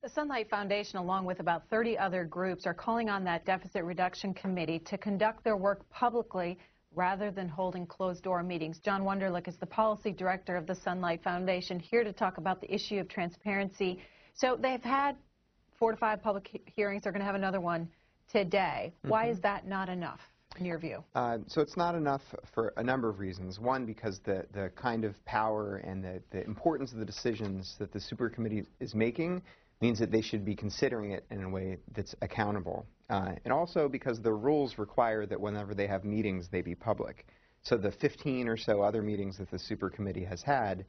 The Sunlight Foundation, along with about 30 other groups, are calling on that Deficit Reduction Committee to conduct their work publicly rather than holding closed-door meetings. John Wonderlich is the policy director of the Sunlight Foundation, here to talk about the issue of transparency. So they've had 4 to 5 public hearings. They're going to have another one today. Why is that not enough, in your view? So it's not enough for a number of reasons. One, because the kind of power and the importance of the decisions that the super committee is making means that they should be considering it in a way that's accountable. And also because the rules require that whenever they have meetings, they be public. So the 15 or so other meetings that the super committee has had,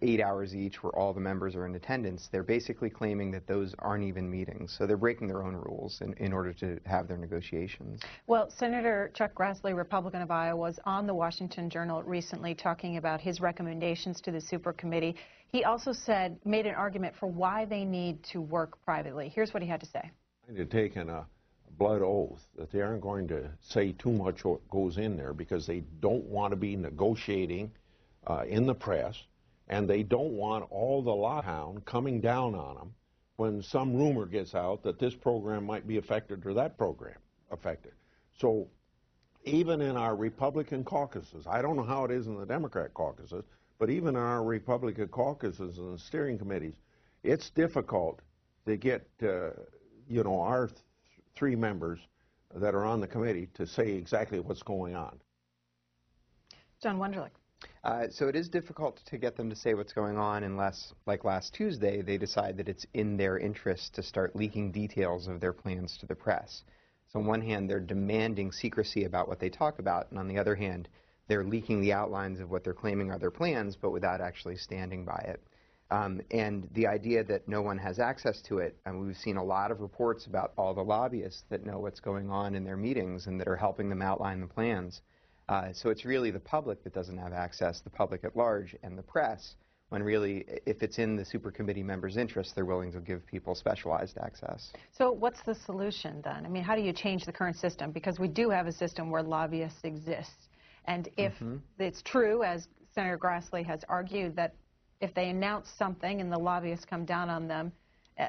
8 hours each where all the members are in attendance, they're basically claiming that those aren't even meetings. So they're breaking their own rules in order to have their negotiations. Well, Senator Chuck Grassley, Republican of Iowa, was on the Washington Journal recently talking about his recommendations to the super committee. He also made an argument for why they need to work privately. Here's what he had to say. They're taking a blood oath that they aren't going to say too much what goes in there because they don't want to be negotiating in the press. And they don't want all the lockdown coming down on them when some rumor gets out that this program might be affected or that program affected. So even in our Republican caucuses, I don't know how it is in the Democrat caucuses, but even in our Republican caucuses and the steering committees, it's difficult to get our 3 members that are on the committee to say exactly what's going on. John Wonderlich. So it is difficult to get them to say what's going on unless, like last Tuesday, they decide that it's in their interest to start leaking details of their plans to the press. So on one hand, they're demanding secrecy about what they talk about, and on the other hand, they're leaking the outlines of what they're claiming are their plans, but without actually standing by it. And the idea that no one has access to it, and we've seen a lot of reports about all the lobbyists that know what's going on in their meetings and that are helping them outline the plans. So it's really the public that doesn't have access, the public at large, and the press, when really, if it's in the super committee members' interest, they're willing to give people specialized access. So what's the solution then? I mean, how do you change the current system? Because we do have a system where lobbyists exist. And if it's true, as Senator Grassley has argued, that if they announce something and the lobbyists come down on them,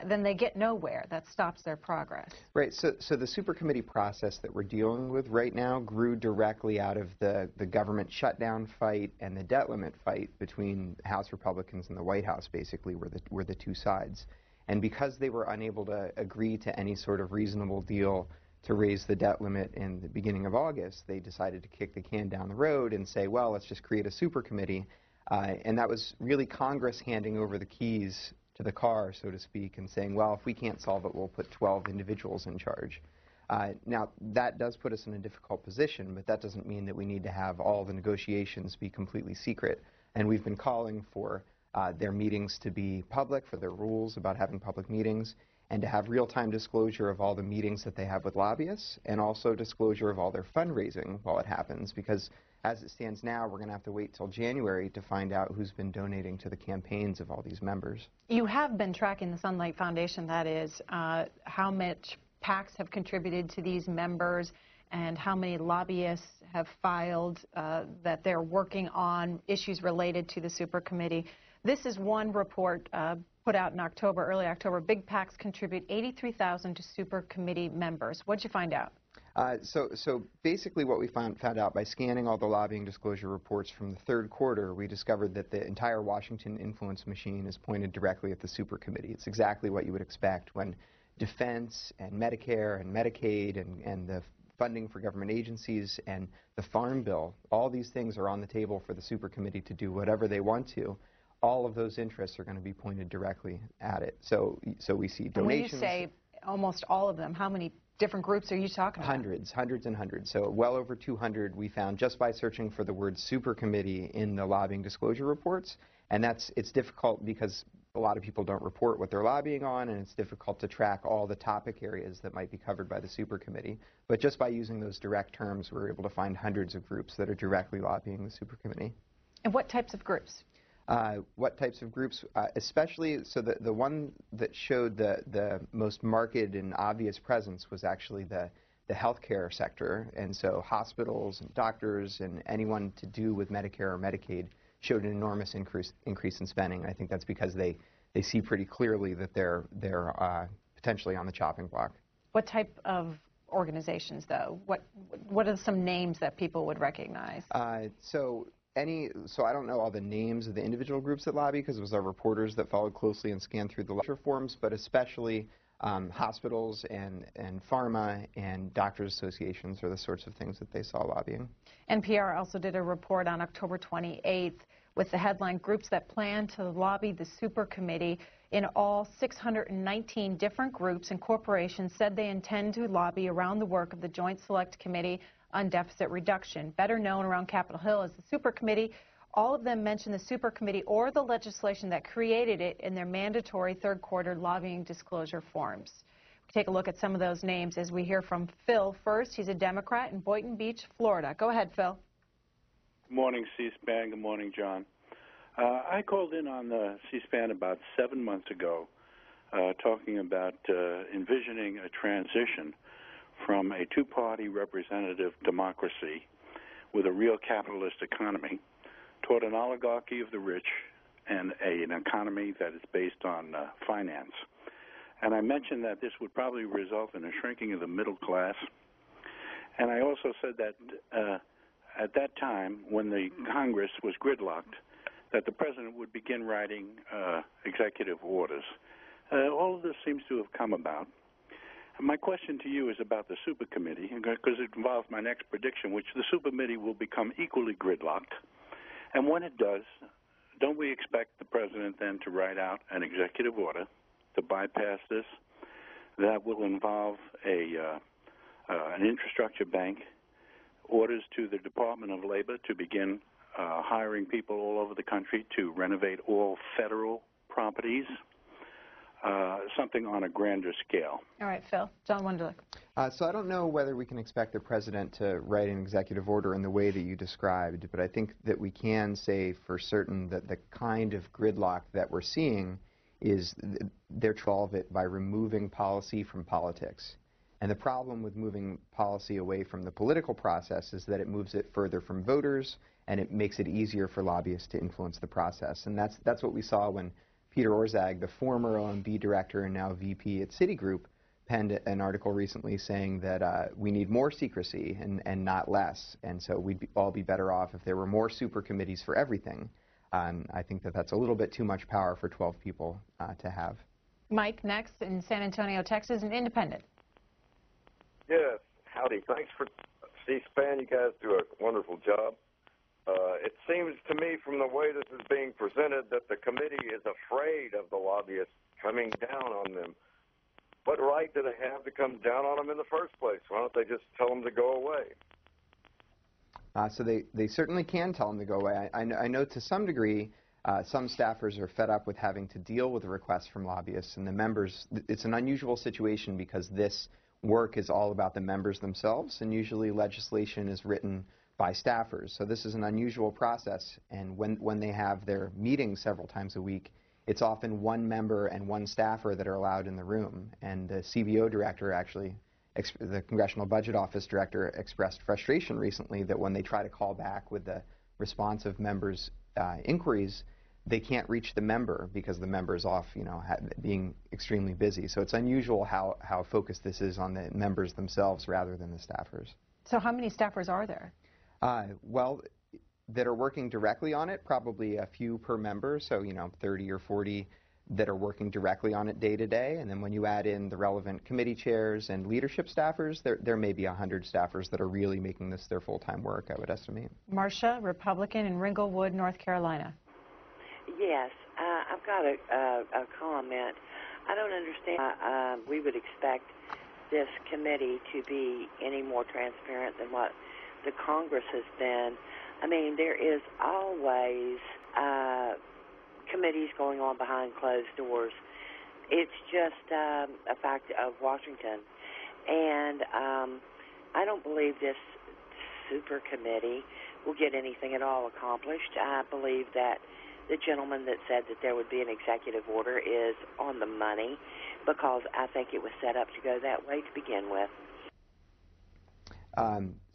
then they get nowhere. That stops their progress. Right. So the super committee process that we're dealing with right now grew directly out of the government shutdown fight and the debt limit fight between House Republicans and the White House, basically, were the two sides. And because they were unable to agree to any sort of reasonable deal to raise the debt limit in the beginning of August, they decided to kick the can down the road and say, well, let's just create a super committee. And that was really Congress handing over the keys to the car, so to speak, and saying, well, if we can't solve it, we'll put 12 individuals in charge. Now, that does put us in a difficult position, but that doesn't mean that we need to have all the negotiations be completely secret. And we've been calling for their meetings to be public, for their rules about having public meetings, and to have real-time disclosure of all the meetings that they have with lobbyists, and also disclosure of all their fundraising while it happens, because as it stands now, we're going to have to wait till January to find out who's been donating to the campaigns of all these members. You have been tracking the Sunlight Foundation, that is, how much PACs have contributed to these members and how many lobbyists have filed that they're working on issues related to the super committee. This is one report put out in October, early October. Big PACs contribute $83,000 to super committee members. What did you find out? So basically what we found out by scanning all the lobbying disclosure reports from the 3rd quarter, we discovered that the entire Washington influence machine is pointed directly at the super committee. It's exactly what you would expect when defense and Medicare and Medicaid and the funding for government agencies and the Farm Bill, all these things are on the table for the super committee to do whatever they want to. All of those interests are going to be pointed directly at it. So we see donations. And when you say almost all of them, how many different groups are you talking about? Hundreds and hundreds. So well over 200 we found just by searching for the word super committee in the lobbying disclosure reports. And it's difficult because a lot of people don't report what they're lobbying on, and it's difficult to track all the topic areas that might be covered by the super committee. But just by using those direct terms, we're able to find hundreds of groups that are directly lobbying the super committee. And what types of groups? What types of groups, especially, so the one that showed the most marked and obvious presence was actually the healthcare sector, and so hospitals and doctors and anyone to do with Medicare or Medicaid showed an enormous increase in spending. I think that's because they they see pretty clearly that they're potentially on the chopping block. What type of organizations, though? What are some names that people would recognize? So I don't know all the names of the individual groups that lobby because it was our reporters that followed closely and scanned through the lecture forms, but especially hospitals and pharma and doctors' associations are the sorts of things that they saw lobbying. NPR also did a report on October 28th with the headline, Groups That Plan to Lobby the Super Committee. In all, 619 different groups and corporations said they intend to lobby around the work of the Joint Select Committee on Deficit Reduction, better known around Capitol Hill as the Super Committee. All of them mention the Super Committee or the legislation that created it in their mandatory third quarter lobbying disclosure forms. We take a look at some of those names as we hear from Phil first. He's a Democrat in Boynton Beach, Florida. Go ahead, Phil. Good morning, C-SPAN. Good morning, John. I called in on the C-SPAN about 7 months ago talking about envisioning a transition from a two-party representative democracy with a real capitalist economy toward an oligarchy of the rich and an economy that is based on finance. And I mentioned that this would probably result in a shrinking of the middle class. And I also said that at that time, when the Congress was gridlocked, that the president would begin writing executive orders. All of this seems to have come about. And my question to you is about the Super Committee, because it involves my next prediction, which the Super Committee will become equally gridlocked. And when it does, don't we expect the president then to write out an executive order to bypass this that will involve an infrastructure bank, orders to the Department of Labor to begin hiring people all over the country to renovate all federal properties, something on a grander scale? All right, Phil. John Wonderlich. So I don't know whether we can expect the president to write an executive order in the way that you described, but I think that we can say for certain that the kind of gridlock that we're seeing is they're to solve it by removing policy from politics. And the problem with moving policy away from the political process is that it moves it further from voters, and it makes it easier for lobbyists to influence the process. And that's what we saw when Peter Orszag, the former OMB director and now VP at Citigroup, penned an article recently saying that we need more secrecy and not less. And so we'd all be better off if there were more super committees for everything. I think that that's a little bit too much power for 12 people to have. Mike, next in San Antonio, Texas, an independent. Yes, howdy. Thanks for C-SPAN. You guys do a wonderful job. It seems to me from the way this is being presented that the committee is afraid of the lobbyists coming down on them. What right do they have to come down on them in the first place? Why don't they just tell them to go away? So they certainly can tell them to go away. I know to some degree some staffers are fed up with having to deal with the requests from lobbyists, and the members, it's an unusual situation because this work is all about the members themselves, and usually legislation is written by staffers. So this is an unusual process, and when they have their meetings several times a week, it's often one member and one staffer that are allowed in the room. And the CBO director actually, the Congressional Budget Office director, expressed frustration recently that when they try to call back with the response of members' inquiries, they can't reach the member because the member is off, being extremely busy. So it's unusual how focused this is on the members themselves rather than the staffers. So how many staffers are there? Well, that are working directly on it, probably a few per member, so 30 or 40 that are working directly on it day to day. And then when you add in the relevant committee chairs and leadership staffers, there may be 100 staffers that are really making this their full-time work, I would estimate. Marcia, Republican in Ringlewood, North Carolina. Yes, I've got a comment. I don't understand we would expect this committee to be any more transparent than what the Congress has been. I mean, there is always committees going on behind closed doors. It's just a fact of Washington. And I don't believe this super committee will get anything at all accomplished. I believe that the gentleman that said that there would be an executive order is on the money because I think it was set up to go that way to begin with.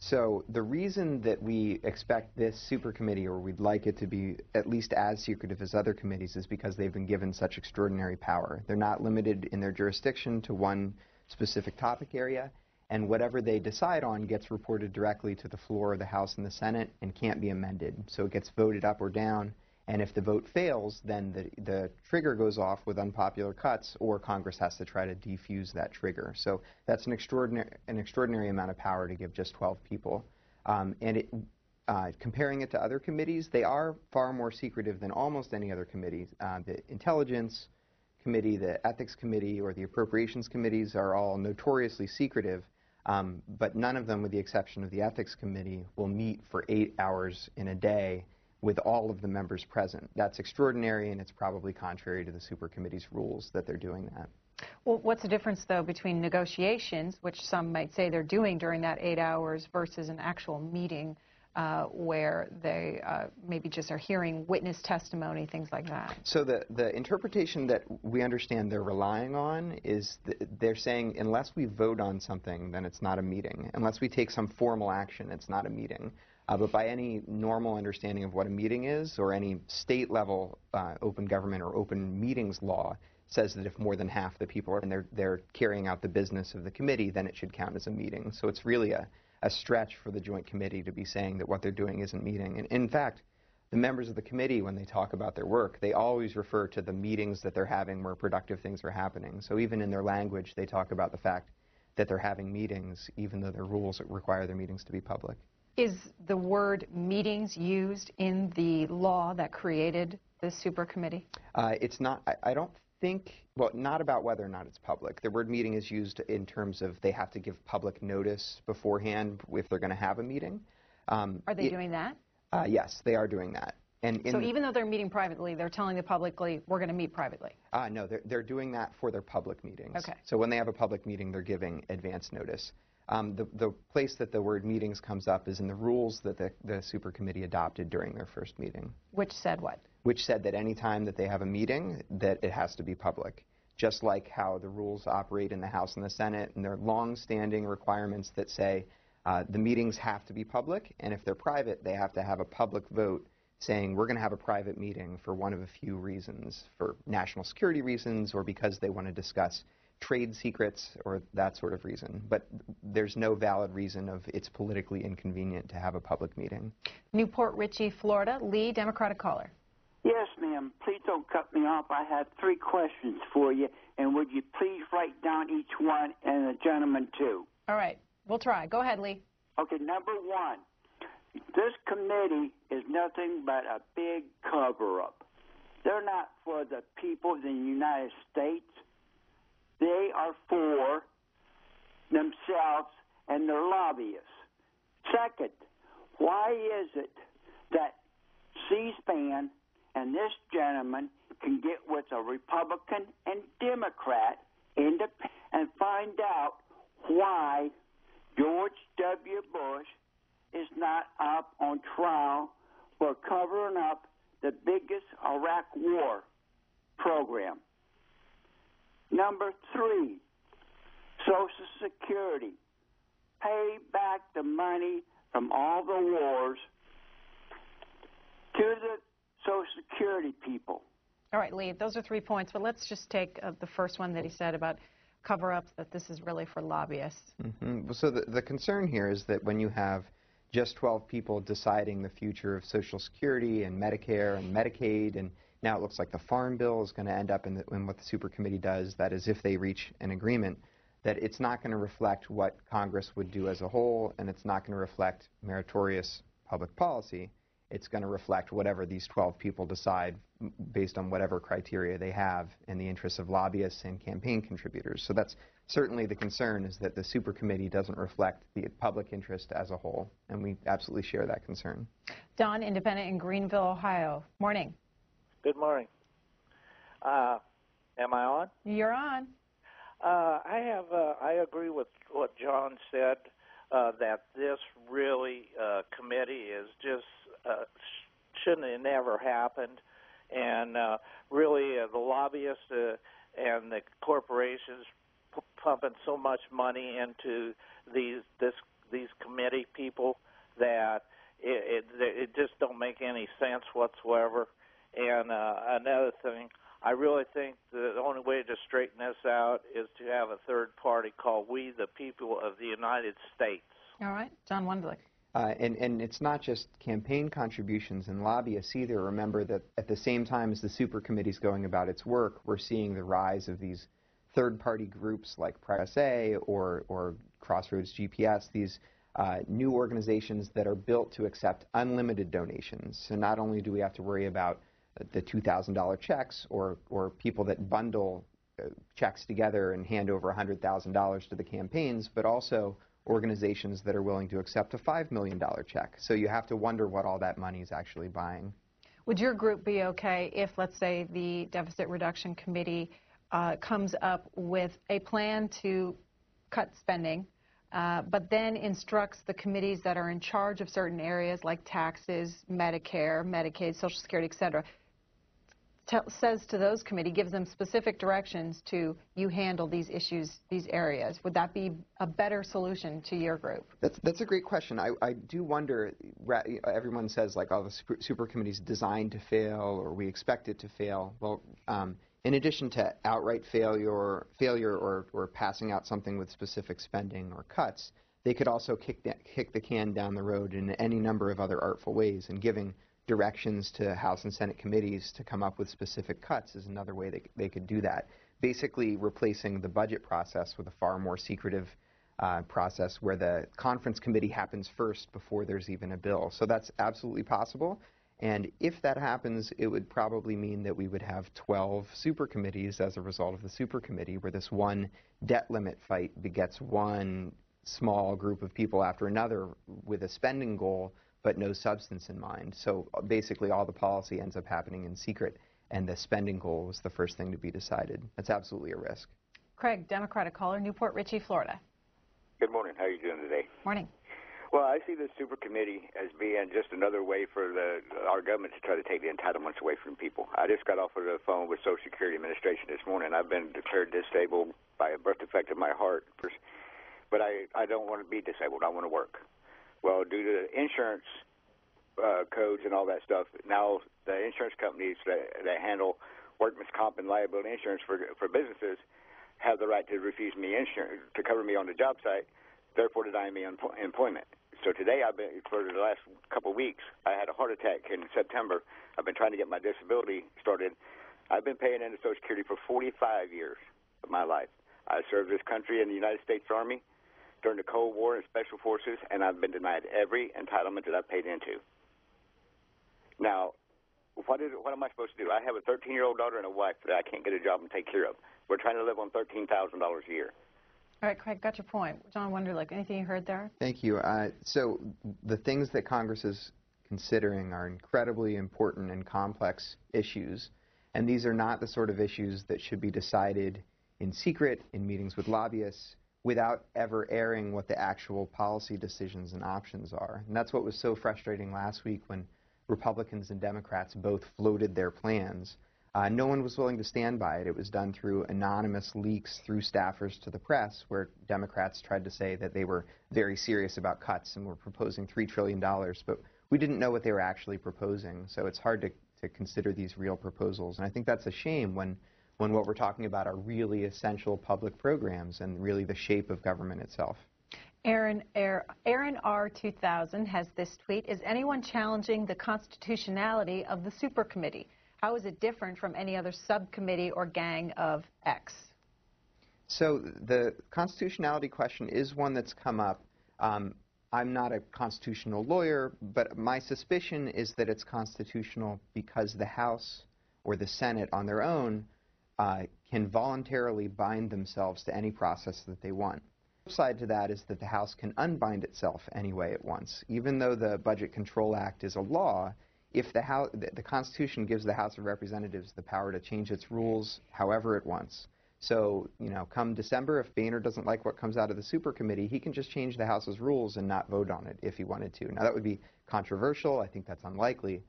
So the reason that we expect this super committee, or we'd like it to be at least as secretive as other committees, is because they've been given such extraordinary power. They're not limited in their jurisdiction to one specific topic area, and whatever they decide on gets reported directly to the floor of the House and the Senate and can't be amended. So it gets voted up or down, and if the vote fails, then the trigger goes off with unpopular cuts, or Congress has to try to defuse that trigger. So that's an extraordinary amount of power to give just 12 people. Comparing it to other committees, they are far more secretive than almost any other committee. The Intelligence Committee, the Ethics Committee, or the Appropriations Committees are all notoriously secretive, but none of them, with the exception of the Ethics Committee, will meet for 8 hours in a day with all of the members present. That's extraordinary, and it's probably contrary to the supercommittee's rules that they're doing that. Well, what's the difference, though, between negotiations, which some might say they're doing during that 8 hours, versus an actual meeting where they maybe just are hearing witness testimony, things like that? So the interpretation that we understand they're relying on is they're saying unless we vote on something, then it's not a meeting. Unless we take some formal action, it's not a meeting. But by any normal understanding of what a meeting is, or any state-level open government or open meetings law, says that if more than half the people are and they're carrying out the business of the committee, then it should count as a meeting. So it's really a stretch for the Joint Committee to be saying that what they're doing isn't meeting. And in fact, the members of the committee, when they talk about their work, they always refer to the meetings that they're having where productive things are happening. So even in their language, they talk about the fact that they're having meetings, even though their rules require their meetings to be public. Is the word meetings used in the law that created the super committee? It's not. I don't think, well, not about whether or not it's public. The word meeting is used in terms of they have to give public notice beforehand if they're going to have a meeting. Are they doing that? Yes, they are doing that. And so even though they're meeting privately, they're telling the publicly, we're going to meet privately? No, they're doing that for their public meetings. Okay. So when they have a public meeting, they're giving advance notice. The place that the word meetings comes up is in the rules that the super committee adopted during their first meeting. Which said what? Which said that any time that they have a meeting, that it has to be public. Just like how the rules operate in the House and the Senate, and there are long-standing requirements that say the meetings have to be public, and if they're private, they have to have a public vote saying we're going to have a private meeting for one of a few reasons, for national security reasons, or because they want to discuss trade secrets, or that sort of reason. But there's no valid reason of it's politically inconvenient to have a public meeting. Newport Richey, Florida. Lee, Democratic caller. Yes, ma'am. Please don't cut me off. I have 3 questions for you, and would you please write down each one, and the gentleman too? All right. We'll try. Go ahead, Lee. Okay, number 1. This committee is nothing but a big cover-up. They're not for the people in the United States. They are for themselves and their lobbyists. Second, why is it that C-SPAN and this gentleman can get with a Republican and Democrat and find out why George W. Bush is not up on trial for covering up the biggest Iraq war program? Number 3, Social Security. Pay back the money from all the wars to the Social Security people. All right, Lee, those are 3 points, but let's just take the first one that he said about cover-ups, that this is really for lobbyists. Mm-hmm. So the concern here is that when you have just 12 people deciding the future of Social Security and Medicare and Medicaid, and now it looks like the Farm Bill is going to end up in what the super committee does, that is if they reach an agreement, that it's not going to reflect what Congress would do as a whole, and it's not going to reflect meritorious public policy. It's going to reflect whatever these 12 people decide based on whatever criteria they have in the interests of lobbyists and campaign contributors. So that's certainly the concern, is that the super committee doesn't reflect the public interest as a whole, and we absolutely share that concern. Don, independent in Greenville, Ohio. Morning. Good morning. Am I on? You're on. I agree with what John said, that this really committee is just shouldn't have never happened, and really the lobbyists and the corporations pumping so much money into these committee people that it just don't make any sense whatsoever. And another thing, I really think the only way to straighten this out is to have a third party called We the People of the United States. All right. John Wonderlich. And it's not just campaign contributions and lobbyists either. Remember that at the same time as the super committee's going about its work, we're seeing the rise of these third-party groups like Press A or Crossroads GPS, these new organizations that are built to accept unlimited donations. So not only do we have to worry about the $2,000 checks or people that bundle checks together and hand over $100,000 to the campaigns, but also organizations that are willing to accept a $5 million check. So you have to wonder what all that money is actually buying. Would your group be okay if, let's say, the Deficit Reduction Committee comes up with a plan to cut spending, but then instructs the committees that are in charge of certain areas like taxes, Medicare, Medicaid, Social Security, et cetera, says to those committees, gives them specific directions to you handle these issues, these areas? Would that be a better solution to your group? That's a great question. I do wonder, everyone says like, oh, the super committee's designed to fail or we expect it to fail. Well, in addition to outright failure or passing out something with specific spending or cuts, they could also kick the can down the road in any number of other artful ways, and giving directions to House and Senate committees to come up with specific cuts is another way they could do that. Basically replacing the budget process with a far more secretive process where the conference committee happens first before there's even a bill. So that's absolutely possible. And if that happens, it would probably mean that we would have 12 super committees as a result of the super committee, where this one debt limit fight begets one small group of people after another with a spending goal but no substance in mind. So basically all the policy ends up happening in secret, and the spending goal was the first thing to be decided. That's absolutely a risk. Craig, Democratic caller, Newport Richey, Florida. Good morning. How are you doing today? Morning. Well, I see the super committee as being just another way for our government to try to take the entitlements away from people. I just got off of the phone with Social Security Administration this morning. I've been declared disabled by a birth defect of my heart, but I don't want to be disabled. I want to work. Well, due to insurance codes and all that stuff, now the insurance companies that handle workman's comp and liability insurance for businesses have the right to refuse me insurance to cover me on the job site, therefore denying me employment. So today, for the last couple of weeks, I had a heart attack in September. I've been trying to get my disability started. I've been paying into Social Security for 45 years of my life. I served this country in the United States Army during the Cold War and Special Forces, and I've been denied every entitlement that I paid into. Now, what am I supposed to do? I have a 13-year-old daughter and a wife that I can't get a job and take care of. We're trying to live on $13,000 a year. All right, Craig, got your point. John Wonderlich, anything you heard there? Thank you. So the things that Congress is considering are incredibly important and complex issues, and these are not the sort of issues that should be decided in secret in meetings with lobbyists without ever airing what the actual policy decisions and options are. And that's what was so frustrating last week when Republicans and Democrats both floated their plans. No one was willing to stand by it. It was done through anonymous leaks through staffers to the press, where Democrats tried to say that they were very serious about cuts and were proposing $3 trillion, but we didn't know what they were actually proposing. So it's hard to consider these real proposals. And I think that's a shame when what we're talking about are really essential public programs and really the shape of government itself. Aaron R2000 has this tweet: is anyone challenging the constitutionality of the super committee? How is it different from any other subcommittee or gang of X? So the constitutionality question is one that's come up. I'm not a constitutional lawyer, but my suspicion is that it's constitutional because the House or the Senate on their own can voluntarily bind themselves to any process that they want. The flip side to that is that the House can unbind itself any way it wants. Even though the Budget Control Act is a law, if the Constitution gives the House of Representatives the power to change its rules however it wants. So, come December, if Boehner doesn't like what comes out of the super committee, he can just change the House's rules and not vote on it if he wanted to. Now, that would be controversial. I think that's unlikely.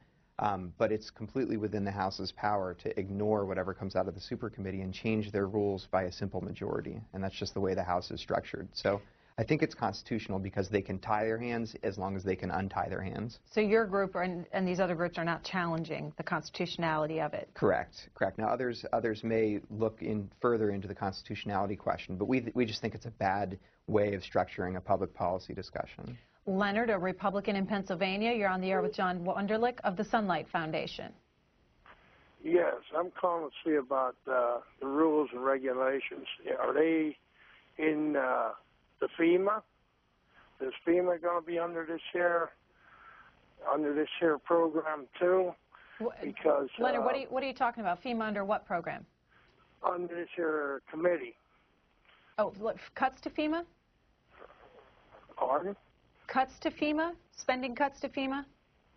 But it's completely within the House's power to ignore whatever comes out of the super committee and change their rules by a simple majority. And that's just the way the House is structured. So I think it's constitutional because they can tie their hands as long as they can untie their hands. So your group and these other groups are not challenging the constitutionality of it? Correct. Now others may look further into the constitutionality question, but we just think it's a bad way of structuring a public policy discussion. Leonard, a Republican in Pennsylvania, you're on the air with John Wonderlich of the Sunlight Foundation. Yes, I'm calling to see about the rules and regulations. Are they in the FEMA? Is FEMA going to be under this here program too? Because Leonard, what are you talking about? FEMA under what program? Under this here committee. Oh, cuts to FEMA? Pardon? Cuts to FEMA? Spending cuts to FEMA?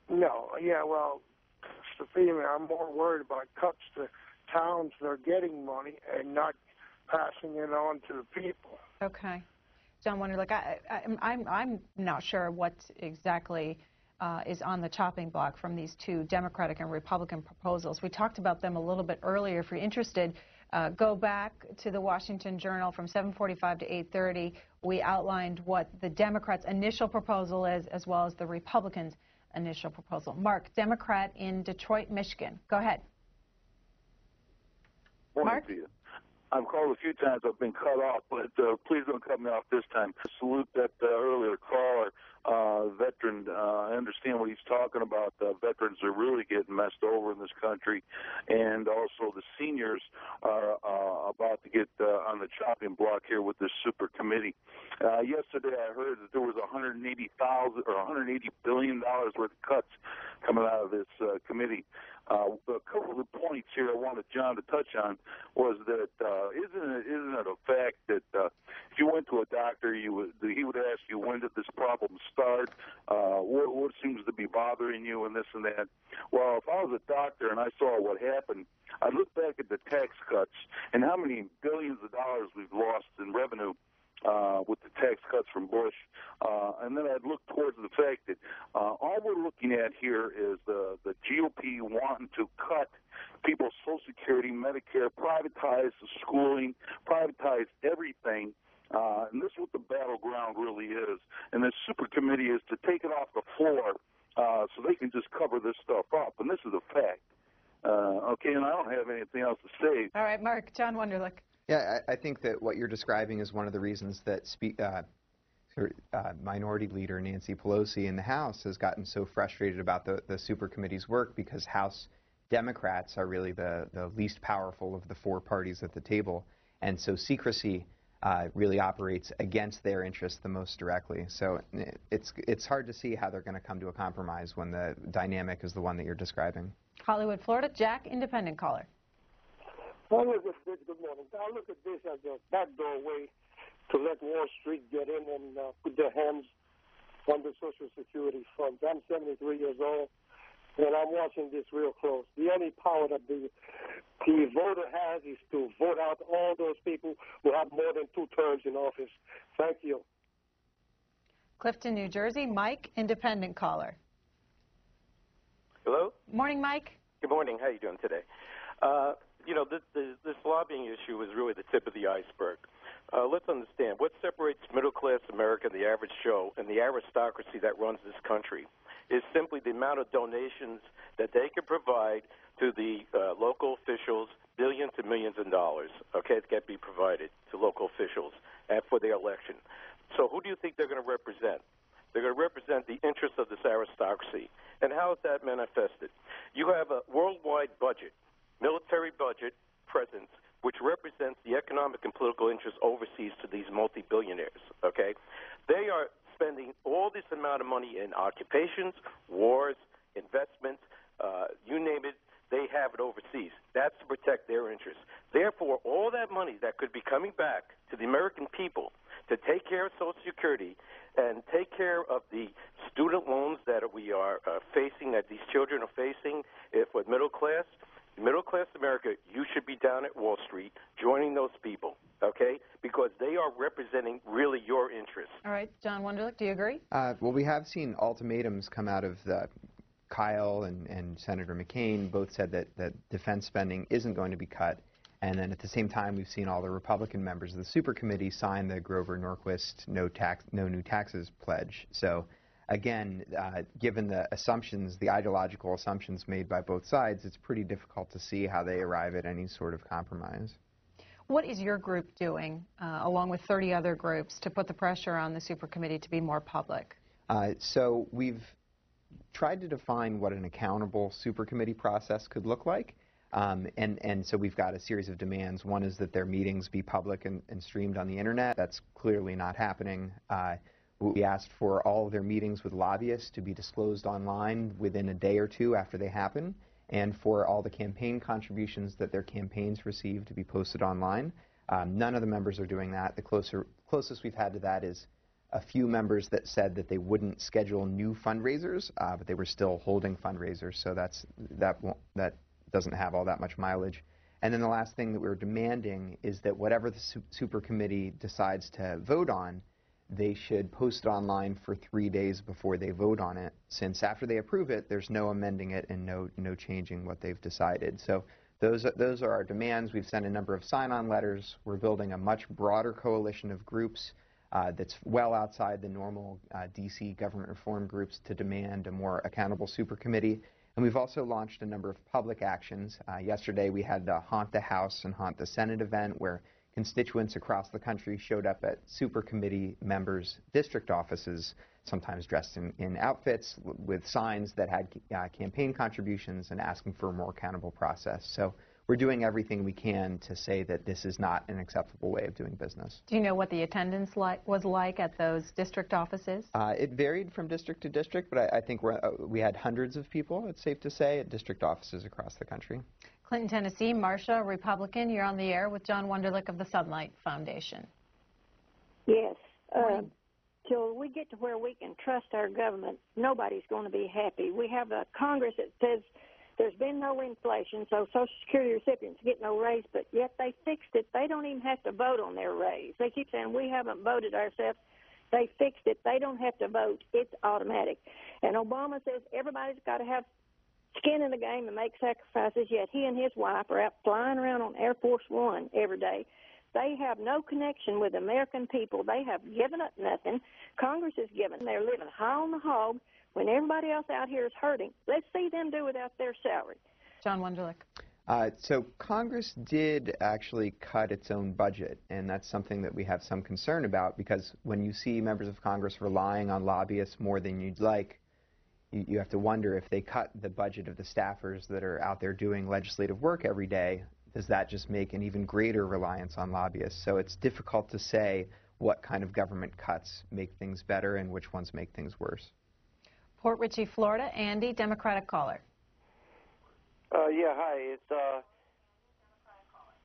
No, yeah, well, cuts to FEMA, I'm more worried about cuts to towns that are getting money and not passing it on to the people. Okay. John Wonderlich, I'm not sure what exactly is on the chopping block from these two Democratic and Republican proposals. We talked about them a little bit earlier. If you're interested, go back to the Washington Journal from 7:45 to 8:30. We outlined what the Democrats' initial proposal is as well as the Republicans' initial proposal. Mark, Democrat in Detroit, Michigan. Go ahead. Morning Mark? to you. I've called a few times. I've been cut off, but please don't cut me off this time. Salute that earlier caller, veteran. I understand what he's talking about. Veterans are really getting messed over in this country, and also the seniors are about to get on the chopping block here with this super committee. Yesterday, I heard that there was $180 billion worth of cuts coming out of this committee. A couple of points here I wanted John to touch on was that isn't it a fact that if you went to a doctor, he would ask you, when did this problem start? What seems to be bothering you, and this and that. Well, if I was a doctor and I saw what happened, I'd look back at the tax cuts and how many billions of dollars we've lost in revenue with the tax cuts from Bush, and then I'd look towards the fact that all we're looking at here is the GOP wanting to cut people's Social Security, Medicare, privatize the schooling, privatize everything, and this is what the battleground really is. And this super committee is to take it off the floor so they can just cover this stuff up, and this is a fact. Okay, and I don't have anything else to say. All right, Mark, John Wonderlich. Yeah, I think that what you're describing is one of the reasons that Minority Leader Nancy Pelosi in the House has gotten so frustrated about the super committee's work, because House Democrats are really the least powerful of the four parties at the table, and so secrecy really operates against their interests the most directly. So it's hard to see how they're going to come to a compromise when the dynamic is the one that you're describing. Hollywood, Florida, Jack, independent caller. I look at this, good morning. I look at this as a backdoor way to let Wall Street get in and put their hands on the Social Security funds. I'm 73 years old, and I'm watching this real close. The only power that the voter has is to vote out all those people who have more than 2 terms in office. Thank you. Clifton, New Jersey, Mike, independent caller. Hello? Morning, Mike. Good morning. How are you doing today? You know, this lobbying issue is really the tip of the iceberg. Let's understand, what separates middle-class America, the average Joe, and the aristocracy that runs this country is simply the amount of donations that they can provide to the local officials, billions to millions of dollars, okay, that can be provided to local officials and for their election. So who do you think they're going to represent? They're going to represent the interests of this aristocracy. And how is that manifested? You have a worldwide budget, military budget presence, which represents the economic and political interests overseas to these multi-billionaires, okay? They are spending all this amount of money in occupations, wars, investments, you name it, they have it overseas. That's to protect their interests. Therefore, all that money that could be coming back to the American people to take care of Social Security and take care of the student loans that we are facing, that these children are facing, if with middle-class America, you should be down at Wall Street joining those people, okay, because they are representing really your interests. All right, John Wonderlich, do you agree? Well, we have seen ultimatums come out of Kyle and Senator McCain both said that defense spending isn't going to be cut, And then at the same time, we've seen all the Republican members of the super committee sign the Grover Norquist no new taxes pledge. So again, given the assumptions, the ideological assumptions made by both sides, it's pretty difficult to see how they arrive at any sort of compromise. What is your group doing, along with 30 other groups, to put the pressure on the super committee to be more public? So we've tried to define what an accountable super committee process could look like. And so we've got a series of demands. One is that their meetings be public and streamed on the internet. That's clearly not happening. We asked for all of their meetings with lobbyists to be disclosed online within a day or two after they happen, and for all the campaign contributions that their campaigns receive to be posted online. None of the members are doing that. The closest we've had to that is a few members that said that they wouldn't schedule new fundraisers, but they were still holding fundraisers, so that doesn't have all that much mileage. And then the last thing that we're demanding is that whatever the super committee decides to vote on, they should post it online for 3 days before they vote on it, since after they approve it, there's no amending it and no changing what they've decided. So those are our demands. We've sent a number of sign-on letters. We're building a much broader coalition of groups that's well outside the normal D.C. government reform groups to demand a more accountable super committee. And we've also launched a number of public actions. Yesterday we had the Haunt the House and Haunt the Senate event, where constituents across the country showed up at super committee members' district offices, sometimes dressed in outfits with signs that had campaign contributions and asking for a more accountable process. So we're doing everything we can to say that this is not an acceptable way of doing business. Do you know what the attendance was like at those district offices? It varied from district to district, but I think we had hundreds of people, it's safe to say, at district offices across the country. Clinton, Tennessee, Marcia, Republican, you're on the air with John Wonderlich of the Sunlight Foundation. Yes. Till we get to where we can trust our government, nobody's going to be happy. We have a Congress that says there's been no inflation, so Social Security recipients get no raise, but yet they fixed it. They don't even have to vote on their raise. They keep saying, we haven't voted ourselves. They fixed it. They don't have to vote. It's automatic. And Obama says everybody's got to have skin in the game and make sacrifices, yet he and his wife are out flying around on Air Force One every day. They have no connection with the American people. They have given up nothing. Congress has given. They're living high on the hog when everybody else out here is hurting. Let's see them do without their salary. John Wonderlich. So Congress did actually cut its own budget, and that's something that we have some concern about, because when you see members of Congress relying on lobbyists more than you'd like, you have to wonder, if they cut the budget of the staffers that are out there doing legislative work every day, does that just make an even greater reliance on lobbyists? So it's difficult to say what kind of government cuts make things better and which ones make things worse. Port Richey, Florida. Andy, Democratic caller. Yeah, hi. It's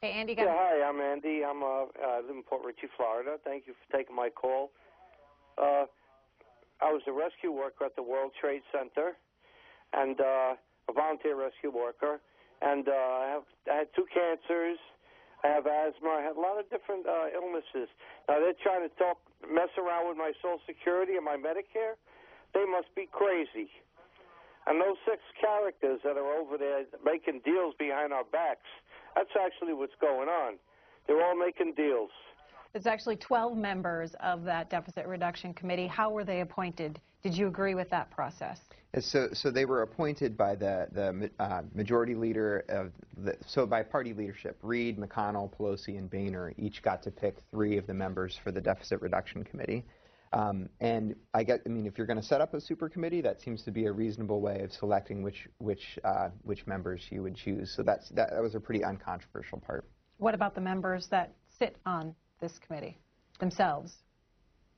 Hey, Andy. Yeah, hi. I'm Andy. I live in Port Richey, Florida. Thank you for taking my call. I was a rescue worker at the World Trade Center, and a volunteer rescue worker. And I had 2 cancers. I have asthma. I had a lot of different illnesses. Now they're trying to mess around with my Social Security and my Medicare. They must be crazy. And those 6 characters that are over there making deals behind our backs, that's actually what's going on. They're all making deals. There's actually 12 members of that Deficit Reduction Committee. How were they appointed? Did you agree with that process? So they were appointed by the majority leader, so by party leadership. Reid, McConnell, Pelosi, and Boehner each got to pick 3 of the members for the Deficit Reduction Committee. And I mean, if you're going to set up a super committee, that seems to be a reasonable way of selecting which members you would choose. So that was a pretty uncontroversial part. What about the members that sit on this committee themselves?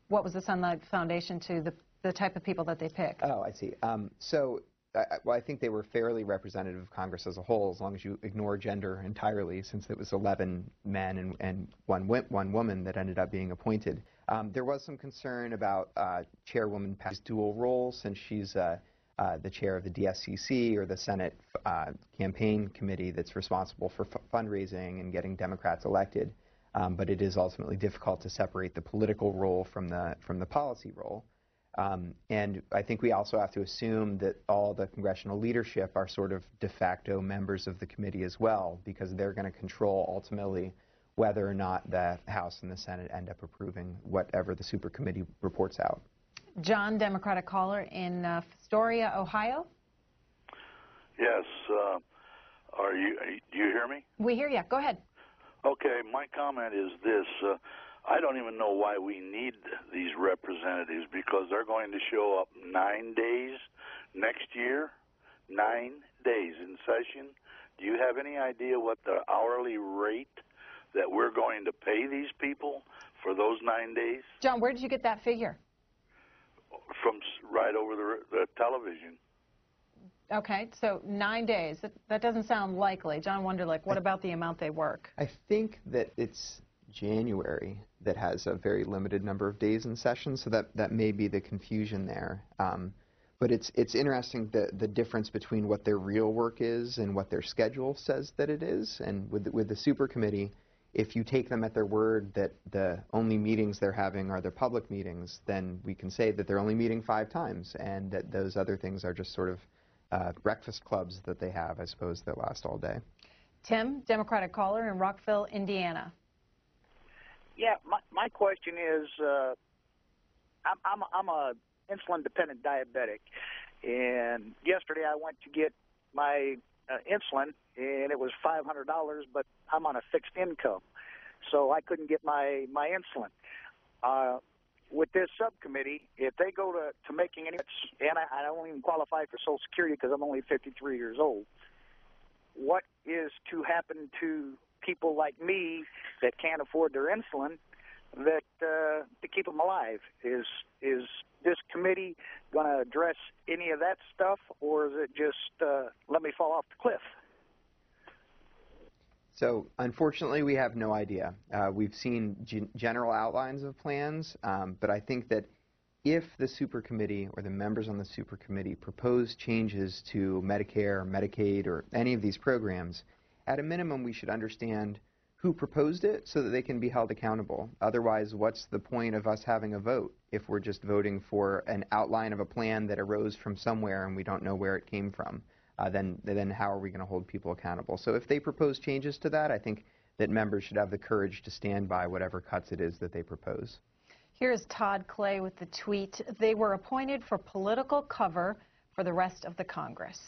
What was the Sunlight Foundation to the type of people that they picked? Oh, I see. Well, I think they were fairly representative of Congress as a whole, as long as you ignore gender entirely, since it was 11 men and one woman that ended up being appointed. There was some concern about Chairwoman Patsy's dual role, since she's the chair of the DSCC, or the Senate campaign committee that's responsible for fundraising and getting Democrats elected. But it is ultimately difficult to separate the political role from the policy role. And I think we also have to assume that all the congressional leadership are sort of de facto members of the committee as well, because they're going to control ultimately whether or not the House and the Senate end up approving whatever the super committee reports out. John, Democratic caller in Astoria, Ohio. Yes. Do you hear me? We hear you. Go ahead. Okay. My comment is this. I don't even know why we need these representatives, because they're going to show up 9 days next year, 9 days in session. Do you have any idea what the hourly rate that we're going to pay these people for those 9 days? John, where did you get that figure? From right over the television. Okay, so 9 days. That doesn't sound likely. John Wonderlich, what about the amount they work? I think that it's January that has a very limited number of days in session, so that may be the confusion there. But it's interesting the difference between what their real work is and what their schedule says that it is. And with the super committee, if you take them at their word that the only meetings they're having are their public meetings, then we can say that they're only meeting 5 times, and that those other things are just sort of breakfast clubs that they have, I suppose, that last all day. Tim, Democratic caller in Rockville, Indiana. Yeah, my question is, I'm a insulin-dependent diabetic, and yesterday I went to get my insulin, and it was $500, but I'm on a fixed income, so I couldn't get my insulin. With this subcommittee, if they go to making any, and I don't even qualify for Social Security because I'm only 53 years old, what is to happen to people like me that can't afford their insulin that to keep them alive? Is this committee going to address any of that stuff, or is it just let me fall off the cliff? So unfortunately, we have no idea. We've seen general outlines of plans, but I think that if the super committee or the members on the super committee propose changes to Medicare, Medicaid, or any of these programs, at a minimum, we should understand who proposed it so that they can be held accountable. Otherwise, what's the point of us having a vote if we're just voting for an outline of a plan that arose from somewhere and we don't know where it came from? Then how are we going to hold people accountable? So if they propose changes to that, I think that members should have the courage to stand by whatever cuts it is that they propose. Here's Todd Clay with the tweet. They were appointed for political cover for the rest of the Congress.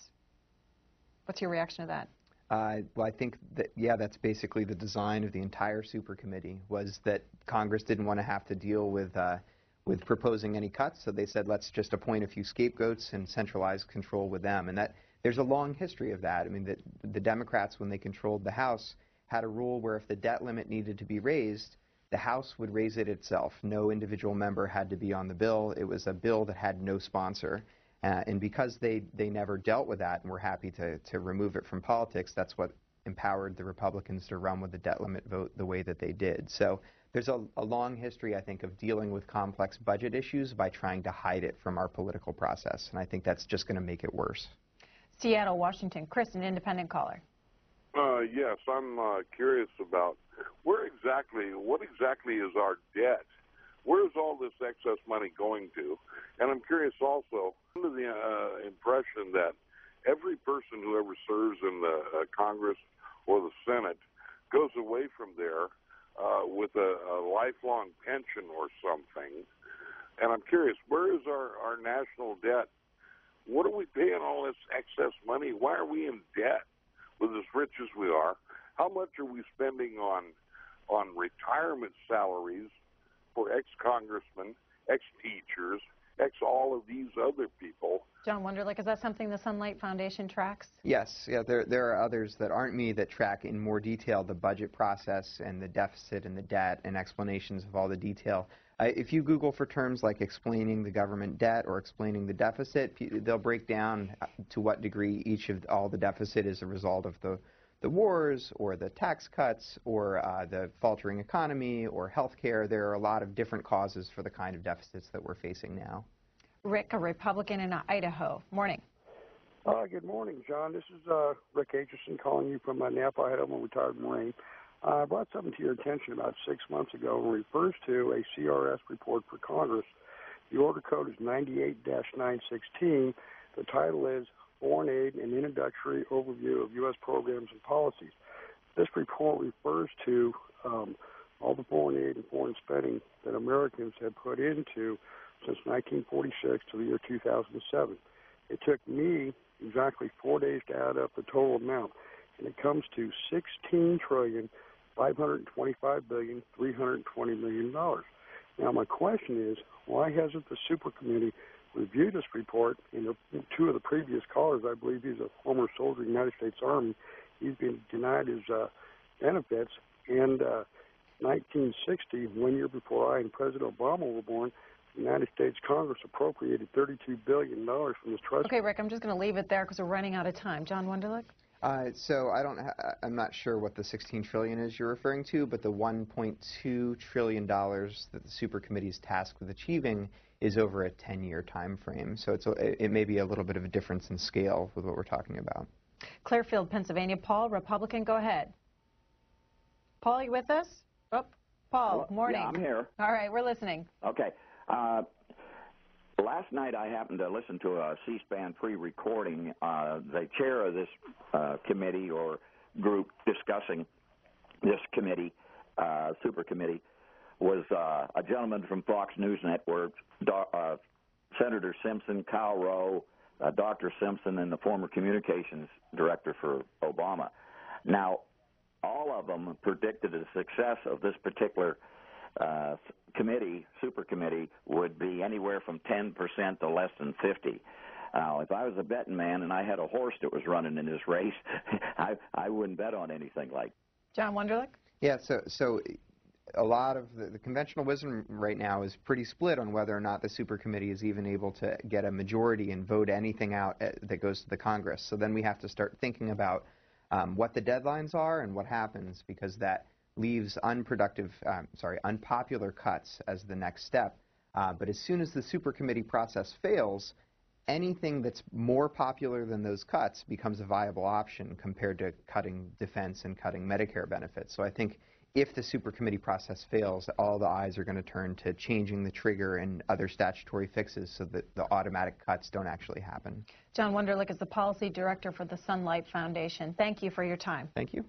What's your reaction to that? Well, I think that, yeah, that's basically the design of the entire super committee, was that Congress didn't want to have to deal with proposing any cuts, so they said, let's just appoint a few scapegoats and centralize control with them. And that there's a long history of that. I mean, the Democrats, when they controlled the House, had a rule where if the debt limit needed to be raised, the House would raise it itself. No individual member had to be on the bill. It was a bill that had no sponsor. And because they never dealt with that and were happy to remove it from politics, that's what empowered the Republicans to run with the debt limit vote the way that they did. So there's a long history, I think, of dealing with complex budget issues by trying to hide it from our political process. And I think that's just going to make it worse. Seattle, Washington. Chris, an independent caller. Yes, I'm curious about what exactly is our debt? Where's all this excess money going to? And I'm curious also, under the impression that every person who ever serves in the Congress or the Senate goes away from there with a lifelong pension or something. And I'm curious, where is our national debt? What are we paying all this excess money? Why are we in debt with as rich as we are? How much are we spending on retirement salaries for ex-congressmen, ex-teachers, ex-all of these other people? John Wonderlich, is that something the Sunlight Foundation tracks? Yes. Yeah, there are others that aren't me that track in more detail the budget process and the deficit and the debt and explanations of all the detail. If you Google for terms like explaining the government debt or explaining the deficit, they'll break down to what degree all the deficit is a result of the wars or the tax cuts or the faltering economy or health care. There are a lot of different causes for the kind of deficits that we're facing now. Rick, a Republican in Idaho. Morning. Good morning, John. This is Rick Aitchison calling you from Napa, Idaho. I'm a retired Marine. I brought something to your attention about 6 months ago in refers to a CRS report for Congress The order code is 98-916. The title is Foreign Aid and Introductory Overview of U.S. Programs and Policies. This report refers to all the foreign aid and foreign spending that Americans have put into since 1946 to the year 2007. It took me exactly 4 days to add up the total amount, and it comes to $16,525,320,000,000. Now, my question is, why hasn't the Super Committee reviewed this report? And two of the previous callers, I believe he's a former soldier in the United States Army, he's been denied his benefits. And 1960, 1 year before I and President Obama were born, the United States Congress appropriated $32 billion from this trust. Okay, Rick, I'm just going to leave it there because we're running out of time. John Wonderlich? So I'm not sure what the $16 trillion is you're referring to, but the $1.2 trillion that the Super Committee is tasked with achieving is over a 10-year time frame. So it may be a little bit of a difference in scale with what we're talking about. Clearfield, Pennsylvania. Paul, Republican, go ahead. Paul, you with us? Oh, Paul, morning. Yeah, I'm here. All right, we're listening. Okay. Last night I happened to listen to a C-SPAN pre-recording. The chair of this committee or group discussing this committee, Super Committee, was a gentleman from Fox News Network, Senator Simpson, Kyle Rowe, Dr. Simpson, and the former communications director for Obama. Now, all of them predicted the success of this particular committee, Super Committee, would be anywhere from 10% to less than 50%. Now, if I was a betting man and I had a horse that was running in this race, I wouldn't bet on anything like that. John Wonderlich? Yeah, so a lot of the conventional wisdom right now is pretty split on whether or not the Super Committee is even able to get a majority and vote anything out that goes to the Congress. So then we have to start thinking about what the deadlines are and what happens, because that leaves unpopular cuts as the next step. But as soon as the Super Committee process fails, anything that's more popular than those cuts becomes a viable option compared to cutting defense and cutting Medicare benefits. So I think if the Super Committee process fails, all the eyes are going to turn to changing the trigger and other statutory fixes so that the automatic cuts don't actually happen. John Wonderlich is the policy director for the Sunlight Foundation. Thank you for your time. Thank you.